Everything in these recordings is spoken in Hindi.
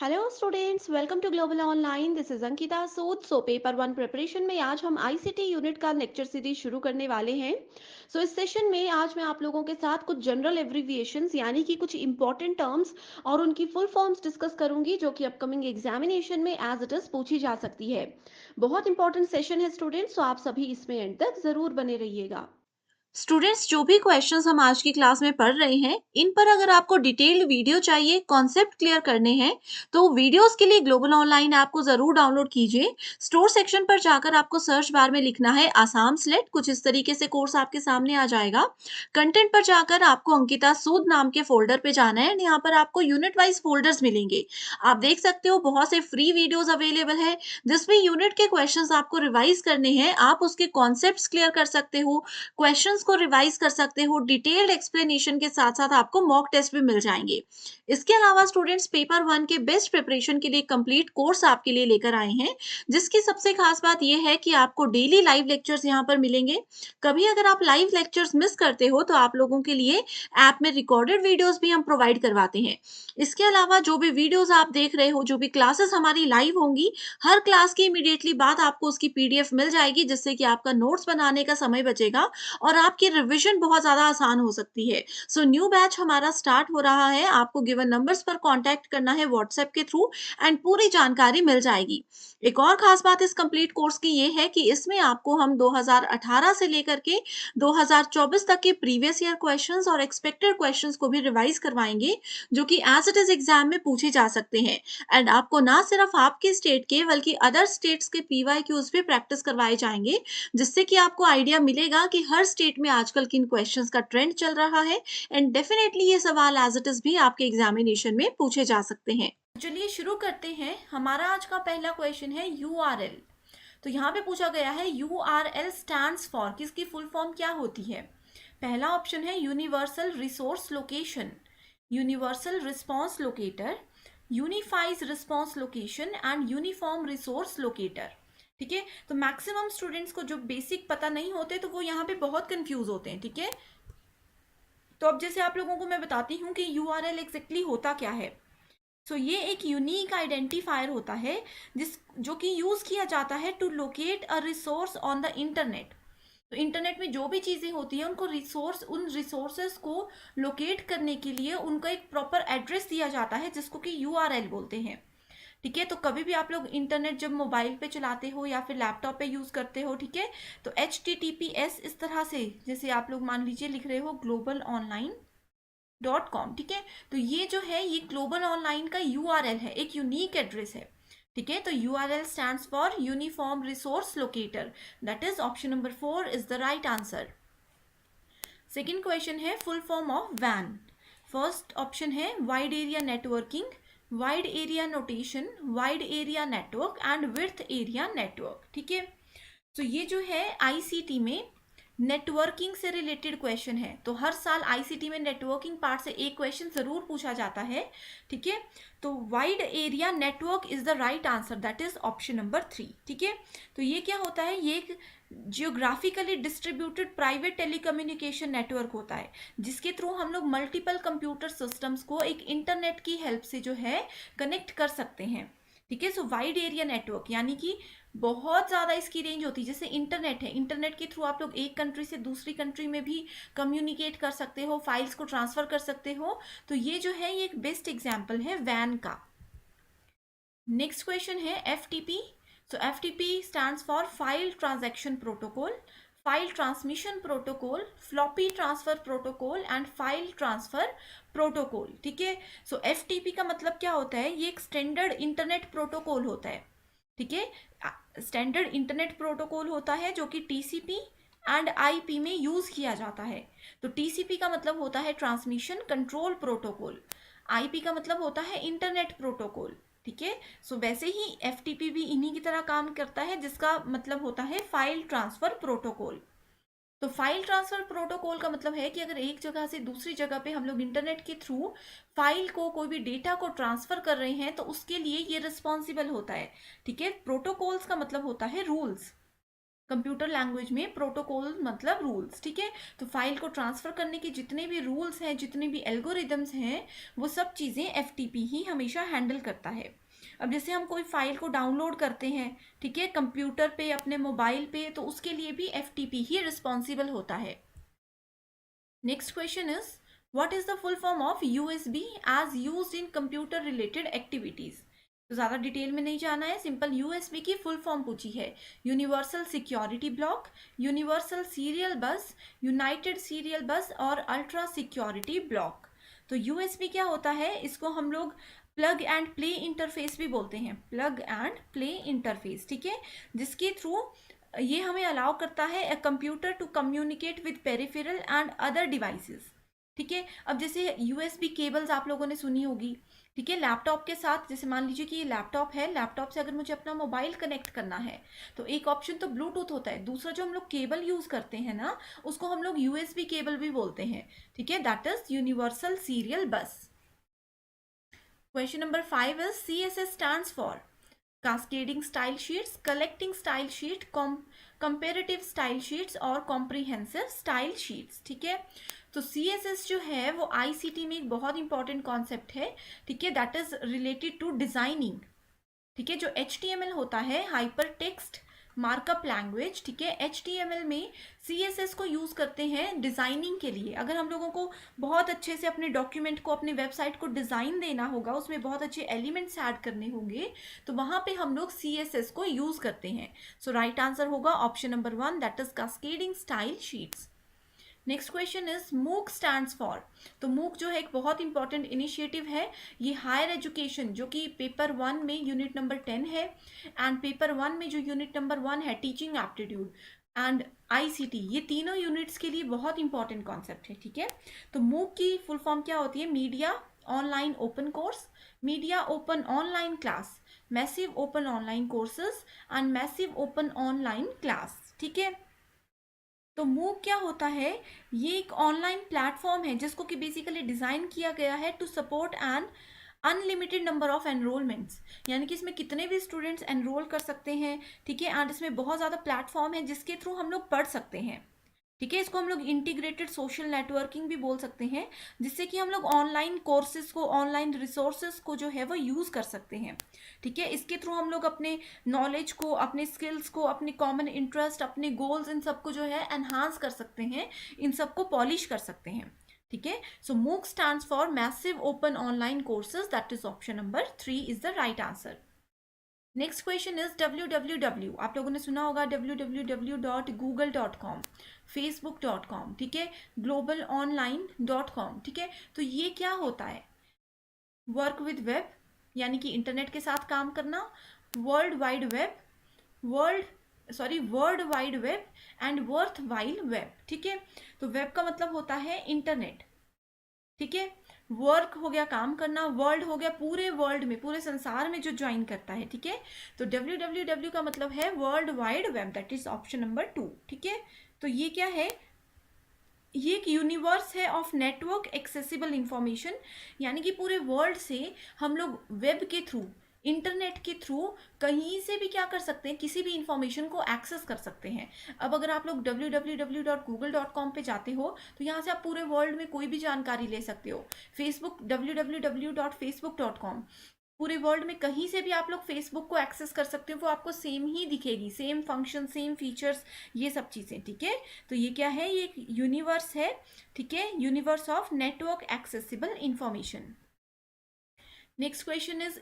Hello students, welcome to Global Online. This is Ankita Sood. Paper one preparation में आज हम आईसीटी यूनिट का लेक्चर सीरीज शुरू करने वाले हैं। इस सेशन में आज मैं आप लोगों के साथ कुछ जनरल एब्रीविएशंस यानी कि कुछ इंपॉर्टेंट टर्म्स और उनकी फुल फॉर्म्स डिस्कस करूंगी, जो कि अपकमिंग एग्जामिनेशन में एज इट इज पूछी जा सकती है। बहुत इंपॉर्टेंट सेशन है स्टूडेंट्स, तो आप सभी इसमें एंड तक जरूर बने रहिएगा। स्टूडेंट्स, जो भी क्वेश्चंस हम आज की क्लास में पढ़ रहे हैं, इन पर अगर आपको डिटेल्ड वीडियो चाहिए, कॉन्सेप्ट क्लियर करने हैं, तो वीडियोस के लिए ग्लोबल ऑनलाइन ऐप को जरूर डाउनलोड कीजिए। स्टोर सेक्शन पर जाकर आपको सर्च बार में लिखना है आसाम स्लेट। कुछ इस तरीके से कोर्स आपके सामने आ जाएगा। कंटेंट पर जाकर आपको अंकिता सूद नाम के फोल्डर पे जाना है। यहाँ पर आपको यूनिट वाइज फोल्डर्स मिलेंगे। आप देख सकते हो बहुत से फ्री वीडियोस अवेलेबल है, जिसमें यूनिट के क्वेश्चंस आपको रिवाइज करने हैं। आप उसके कॉन्सेप्ट्स क्लियर कर सकते हो, क्वेश्चंस को रिवाइज कर सकते हो। डिटेल्ड एक्सप्लेनेशन के साथ साथ आपको मॉक टेस्ट भी मिल जाएंगे। इसके अलावा स्टूडेंट्स, पेपर वन के बेस्ट प्रिपरेशन के लिए कंप्लीट कोर्स आपके लिए लेकर आए हैं, जिसकी सबसे खास बात यह है कि आपको डेली लाइव लेक्चर्स यहाँ पर मिलेंगे। कभी अगर आप लाइव लेक्चर्स मिस करते हो तो आप लोगों के लिए ऐप में रिकॉर्डेड वीडियोस भी हम प्रोवाइड करवाते हैं। इसके अलावा जो भी वीडियोस आप देख रहे हो, जो भी क्लासेस हमारी लाइव होंगी, हर क्लास की इमीडिएटली बाद आपको उसकी पीडीएफ मिल जाएगी, जिससे कि आपका नोट्स बनाने का समय बचेगा और आपकी रिवीजन बहुत ज़्यादा आसान हो सकती है। न्यू बैच हमारा स्टार्ट हो रहा है। आपको गिवन नंबर्स पर कांटेक्ट करना है व्हाट्सएप के थ्रू एंड पूरी जानकारी मिल जाएगी। एक और खास बात इस कंप्लीट कोर्स की ये है कि इसमें आपको हम 2018 से लेकर के 2024 तक के प्रीवियस ईयर क्वेश्चंस और एक्सपेक्टेड क्वेश्चंस को भी रिवाइज करवाएंगे, जो कि एज इट इज एग्जाम में पूछे जा सकते हैं। एंड आपको ना सिर्फ आपके स्टेट के बल्कि अदर स्टेट्स के पीवाईक्यूज भी प्रैक्टिस करवाए जाएंगे, जिससे कि आपको आइडिया मिलेगा कि हर स्टेट में आजकल किन क्वेश्चंस का ट्रेंड चल रहा है। एंड डेफिनेटली ये सवाल एज इट इज भी आपके एग्जामिनेशन में पूछे जा सकते हैं। चलिए शुरू करते हैं। हमारा आज का पहला क्वेश्चन है यूआरएल। तो यहाँ पे पूछा गया है यूआरएल स्टैंड्स फॉर, किसकी फुल फॉर्म क्या होती है। पहला ऑप्शन है universal resource location, universal response locator, unifies response location and uniform resource locator. ठीक है, तो मैक्सिमम स्टूडेंट्स को जो बेसिक पता नहीं होते तो वो यहाँ पे बहुत कंफ्यूज होते हैं। ठीक है, तो अब जैसे आप लोगों को मैं बताती हूँ कि यूआरएल एग्जैक्टली होता क्या है। ये एक यूनिक आइडेंटिफायर होता है जो कि यूज किया जाता है to locate a resource on the internet. तो इंटरनेट में जो भी चीजें होती हैं उनको उन रिसोर्सेस को लोकेट करने के लिए उनका एक प्रॉपर एड्रेस दिया जाता है, जिसको कि यूआरएल बोलते हैं। ठीक है, तो कभी भी आप लोग इंटरनेट जब मोबाइल पे चलाते हो या फिर लैपटॉप पे यूज करते हो, ठीक है, तो HTTPS इस तरह से, जैसे आप लोग मान लीजिए लिख रहे हो global.online.com, ठीक है, तो ये जो है ये ग्लोबल ऑनलाइन का यूआरएल है, एक यूनिक एड्रेस है। ठीक है, तो URL stands for uniform resource locator. That is option number 4 is the right answer. Second question है फुल फॉर्म ऑफ वैन। फर्स्ट ऑप्शन है wide area networking, wide area notation, wide area network and width area network. ठीक है, तो ये जो है आईसीटी में नेटवर्किंग से रिलेटेड क्वेश्चन है। तो हर साल आईसीटी में नेटवर्किंग पार्ट से एक क्वेश्चन जरूर पूछा जाता है। ठीक है, तो wide area network is the right answer, that is option number 3। ठीक है, तो ये क्या होता है, ये एक geographically distributed private telecommunication network होता है, जिसके थ्रू हम लोग मल्टीपल कंप्यूटर सिस्टम्स को एक इंटरनेट की हेल्प से जो है कनेक्ट कर सकते हैं। ठीक है, सो वाइड एरिया नेटवर्क यानी कि बहुत ज़्यादा इसकी रेंज होती है। जैसे इंटरनेट है, इंटरनेट के थ्रू आप लोग एक कंट्री से दूसरी कंट्री में भी कम्युनिकेट कर सकते हो, फाइल्स को ट्रांसफर कर सकते हो। तो ये जो है ये एक बेस्ट एग्जाम्पल है वैन का। नेक्स्ट क्वेश्चन है FTP. FTP stands for file transaction protocol, file transmission protocol, floppy transfer protocol and file transfer protocol. ठीक है, एफटीपी का मतलब क्या होता है, ये एक स्टैंडर्ड इंटरनेट प्रोटोकॉल होता है। ठीक है, स्टैंडर्ड इंटरनेट प्रोटोकॉल होता है जो कि टीसीपी एंड आईपी में यूज किया जाता है। तो टीसीपी का मतलब होता है ट्रांसमिशन कंट्रोल प्रोटोकॉल, आईपी का मतलब होता है इंटरनेट प्रोटोकॉल। ठीक है, वैसे ही एफटीपी भी इन्हीं की तरह काम करता है, जिसका मतलब होता है फाइल ट्रांसफर प्रोटोकॉल। तो फाइल ट्रांसफर प्रोटोकॉल का मतलब है कि अगर एक जगह से दूसरी जगह पे हम लोग इंटरनेट के थ्रू फाइल को, कोई भी डेटा को ट्रांसफर कर रहे हैं, तो उसके लिए ये रिस्पॉन्सिबल होता है। ठीक है, प्रोटोकॉल्स का मतलब होता है रूल्स, कंप्यूटर लैंग्वेज में प्रोटोकॉल मतलब रूल्स, ठीक है। तो फाइल को ट्रांसफर करने के जितने भी रूल्स हैं, जितने भी एल्गोरिदम्स हैं, वो सब चीज़ें एफटीपी ही हमेशा हैंडल करता है। अब जैसे हम कोई फाइल को डाउनलोड करते हैं, ठीक है, कंप्यूटर पे, अपने मोबाइल पे, तो उसके लिए भी एफटीपी ही रिस्पॉन्सिबल होता है। Next question is what is the full form of USB as used in computer related activities. तो ज़्यादा डिटेल में नहीं जाना है, सिंपल यूएसबी की फुल फॉर्म पूछी है। Universal security block, universal serial bus, united serial bus और अल्ट्रा सिक्योरिटी ब्लॉक। तो यूएसबी क्या होता है, इसको हम लोग प्लग एंड प्ले इंटरफेस भी बोलते हैं, प्लग एंड प्ले इंटरफेस, ठीक है, जिसके थ्रू ये हमें अलाउ करता है a computer to communicate with peripheral and other devices, ठीक है। अब जैसे यूएसबी केबल्स आप लोगों ने सुनी होगी, ठीक है, लैपटॉप के साथ, जैसे मान लीजिए कि ये लैपटॉप है, लैपटॉप से अगर मुझे अपना मोबाइल कनेक्ट करना है, तो एक ऑप्शन तो ब्लूटूथ होता है, दूसरा जो हम लोग केबल यूज करते हैं ना, उसको हम लोग यूएसबी केबल भी बोलते हैं, ठीक है, दैट इज यूनिवर्सल सीरियल बस। Question number 5 is CSS stands for cascading style sheets, collecting style sheet, comparative style sheets और comprehensive style sheets, ठीक है। तो CSS जो है वो ICT में एक बहुत इंपॉर्टेंट कॉन्सेप्ट है, ठीक है, that is related to designing, ठीक है। जो HTML होता है, हाइपर टेक्स्ट मार्कअप लैंग्वेज, ठीक है, HTML में CSS को यूज करते हैं डिजाइनिंग के लिए। अगर हम लोगों को बहुत अच्छे से अपने डॉक्यूमेंट को, अपने वेबसाइट को डिजाइन देना होगा, उसमें बहुत अच्छे एलिमेंट्स ऐड करने होंगे, तो वहां पे हम लोग CSS को यूज करते हैं। सो राइट आंसर होगा option number 1, that is cascading style sheets. Next question is मूक स्टैंड्स फॉर। तो मूक जो है एक बहुत इंपॉर्टेंट इनिशिएटिव है, ये हायर एजुकेशन जो कि पेपर 1 में यूनिट नंबर 10 है, एंड पेपर 1 में जो यूनिट नंबर 1 है टीचिंग एप्टीट्यूड एंड ICT, ये तीनों यूनिट्स के लिए बहुत इंपॉर्टेंट कॉन्सेप्ट है, ठीक है। तो मूक की फुल फॉर्म क्या होती है, media online open course, media open online class, massive open online courses and massive open online class, ठीक है। तो मूक क्या होता है, ये एक ऑनलाइन प्लेटफॉर्म है जिसको कि बेसिकली डिज़ाइन किया गया है to support an unlimited number of enrolments, यानी कि इसमें कितने भी स्टूडेंट्स एनरोल कर सकते हैं, ठीक है, एंड इसमें बहुत ज़्यादा प्लेटफॉर्म है जिसके थ्रू हम लोग पढ़ सकते हैं, ठीक है। इसको हम लोग इंटीग्रेटेड सोशल नेटवर्किंग भी बोल सकते हैं, जिससे कि हम लोग ऑनलाइन कोर्सेज को, ऑनलाइन रिसोर्सेज को जो है वो यूज़ कर सकते हैं, ठीक है। इसके थ्रू हम लोग अपने नॉलेज को, अपने स्किल्स को, अपने कॉमन इंटरेस्ट, अपने गोल्स, इन सबको जो है एनहांस कर सकते हैं, इन सबको पॉलिश कर सकते हैं, ठीक है। सो मूक stands for massive open online courses, that is option number 3 is the right answer. Next question is www, आप लोगों ने सुना होगा www.google.com, facebook.com, ठीक है, globalonline.com, ठीक है। तो ये क्या होता है, वर्क विद वेब, यानी कि इंटरनेट के साथ काम करना, world wide web, world wide web and worth while web, ठीक है। तो वेब का मतलब होता है इंटरनेट, ठीक है, वर्क हो गया काम करना, वर्ल्ड हो गया पूरे वर्ल्ड में, पूरे संसार में जो ज्वाइन करता है, ठीक है। तो www का मतलब है world wide web, that is option number 2, ठीक है। तो ये क्या है, ये एक यूनिवर्स है ऑफ नेटवर्क एक्सेसिबल इंफॉर्मेशन, यानी कि पूरे वर्ल्ड से हम लोग वेब के थ्रू, इंटरनेट के थ्रू कहीं से भी क्या कर सकते हैं, किसी भी इंफॉर्मेशन को एक्सेस कर सकते हैं। अब अगर आप लोग www.google.com पे जाते हो, तो यहाँ से आप पूरे वर्ल्ड में कोई भी जानकारी ले सकते हो। फेसबुक www.facebook.com, पूरे वर्ल्ड में कहीं से भी आप लोग फेसबुक को एक्सेस कर सकते हो, वो आपको सेम ही दिखेगी, सेम फंक्शन, सेम फीचर्स, ये सब चीज़ें, ठीक है। तो ये क्या है, ये एक यूनिवर्स है, ठीक है, universe of network accessible information. Next question is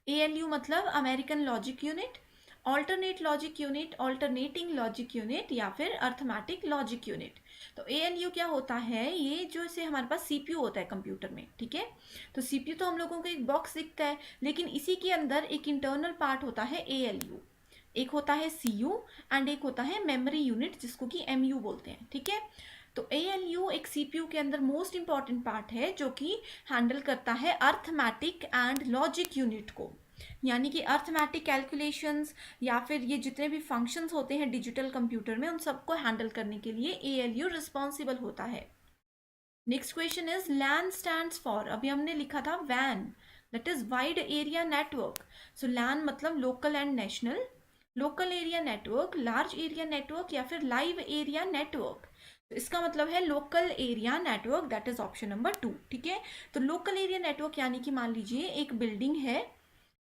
ALU मतलब American logic unit, alternate logic unit, alternating logic unit या फिर अर्थमेटिक लॉजिक यूनिट। तो ALU क्या होता है, ये जो से हमारे पास CPU होता है कंप्यूटर में, ठीक है। तो CPU तो हम लोगों को एक बॉक्स दिखता है, लेकिन इसी के अंदर एक इंटरनल पार्ट होता है ALU, एक होता है CU एंड एक होता है मेमोरी यूनिट जिसको कि MU बोलते हैं, ठीक है। तो ALU एक CPU के अंदर मोस्ट इंपॉर्टेंट पार्ट है जो कि हैंडल करता है अर्थमेटिक एंड लॉजिक यूनिट को, यानी कि अर्थमेटिक कैलकुलेशंस या फिर ये जितने भी फंक्शंस होते हैं डिजिटल कंप्यूटर में, उन सबको हैंडल करने के लिए ALU रिस्पॉन्सिबल होता है। Next question is LAN stands for, अभी हमने लिखा था WAN, that is wide area network. So LAN मतलब local and national, local area network, large area network या फिर लाइव एरिया नेटवर्क। तो इसका मतलब है local area network, that is option number 2। ठीक है, तो लोकल एरिया नेटवर्क यानी कि मान लीजिए एक बिल्डिंग है,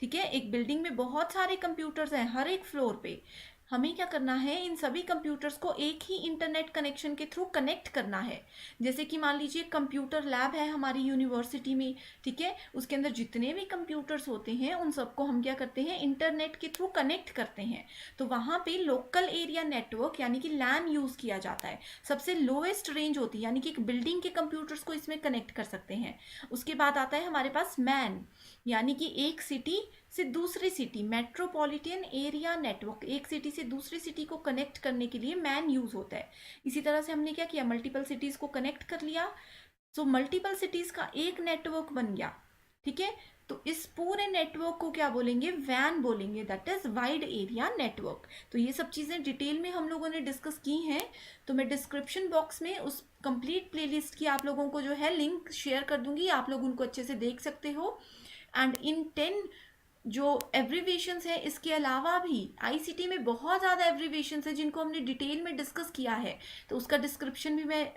ठीक है, एक बिल्डिंग में बहुत सारे कंप्यूटर्स हैं हर एक फ्लोर पे। हमें क्या करना है, इन सभी कंप्यूटर्स को एक ही इंटरनेट कनेक्शन के थ्रू कनेक्ट करना है। जैसे कि मान लीजिए कंप्यूटर लैब है हमारी यूनिवर्सिटी में, ठीक है, उसके अंदर जितने भी कंप्यूटर्स होते हैं उन सबको हम क्या करते हैं, इंटरनेट के थ्रू कनेक्ट करते हैं। तो वहाँ पे लोकल एरिया नेटवर्क यानी कि लैन यूज़ किया जाता है। सबसे लोएस्ट रेंज होती है, यानी कि एक बिल्डिंग के कंप्यूटर्स को इसमें कनेक्ट कर सकते हैं। उसके बाद आता है हमारे पास मैन, यानी कि एक सिटी से दूसरी सिटी, मेट्रोपॉलिटन एरिया नेटवर्क, एक सिटी से दूसरी सिटी को कनेक्ट करने के लिए मैन यूज होता है। इसी तरह से हमने क्या किया, मल्टीपल सिटीज को कनेक्ट कर लिया, सो मल्टीपल सिटीज का एक नेटवर्क बन गया। ठीक है, तो इस पूरे नेटवर्क को क्या बोलेंगे, वैन बोलेंगे, that is wide area network. तो ये सब चीज़ें डिटेल में हम लोगों ने डिस्कस की हैं, तो मैं डिस्क्रिप्शन बॉक्स में उस कंप्लीट प्लेलिस्ट की आप लोगों को जो है लिंक शेयर कर दूंगी, आप लोग उनको अच्छे से देख सकते हो। एंड इन 10 जो एब्रीवेशंस है, इसके अलावा भी आईसीटी में बहुत ज़्यादा एब्रीवेशंस है जिनको हमने डिटेल में डिस्कस किया है, तो उसका डिस्क्रिप्शन भी मैं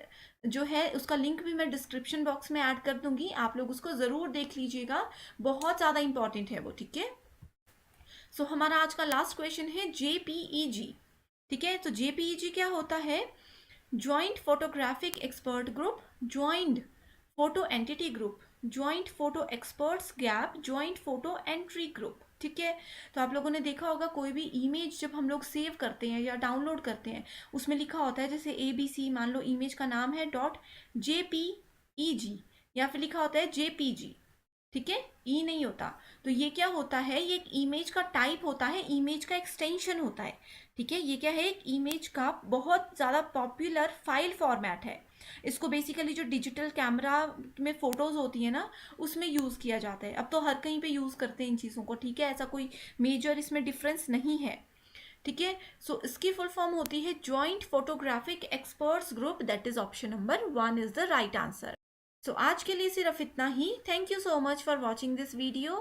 जो है उसका लिंक भी मैं डिस्क्रिप्शन बॉक्स में ऐड कर दूंगी, आप लोग उसको ज़रूर देख लीजिएगा, बहुत ज़्यादा इंपॉर्टेंट है वो। ठीक है, सो हमारा आज का लास्ट क्वेश्चन है जेपीईजी। ठीक है, तो जेपीईजी क्या होता है, joint photographic expert group, joint photo entity group, joint photo experts gap, joint photo entry group. ठीक है, तो आप लोगों ने देखा होगा कोई भी इमेज जब हम लोग सेव करते हैं या डाउनलोड करते हैं, उसमें लिखा होता है जैसे ABC, मान लो इमेज का नाम है .jpeg, या फिर लिखा होता है JPG। ठीक है, ई नहीं होता। तो ये क्या होता है, ये एक इमेज का टाइप होता है, इमेज का एक्सटेंशन होता है। ठीक है, ये क्या है, एक इमेज का बहुत ज़्यादा पॉपुलर फाइल फॉर्मेट है। इसको बेसिकली जो डिजिटल कैमरा में फ़ोटोज़ होती है ना, उसमें यूज़ किया जाता है। अब तो हर कहीं पे यूज़ करते हैं इन चीज़ों को। ठीक है, ऐसा कोई मेजर इसमें डिफरेंस नहीं है। ठीक है, सो इसकी फुल फॉर्म होती है joint photographic experts group, that is option number 1 is the right answer. So आज के लिए सिर्फ इतना ही। Thank you so much for watching this video.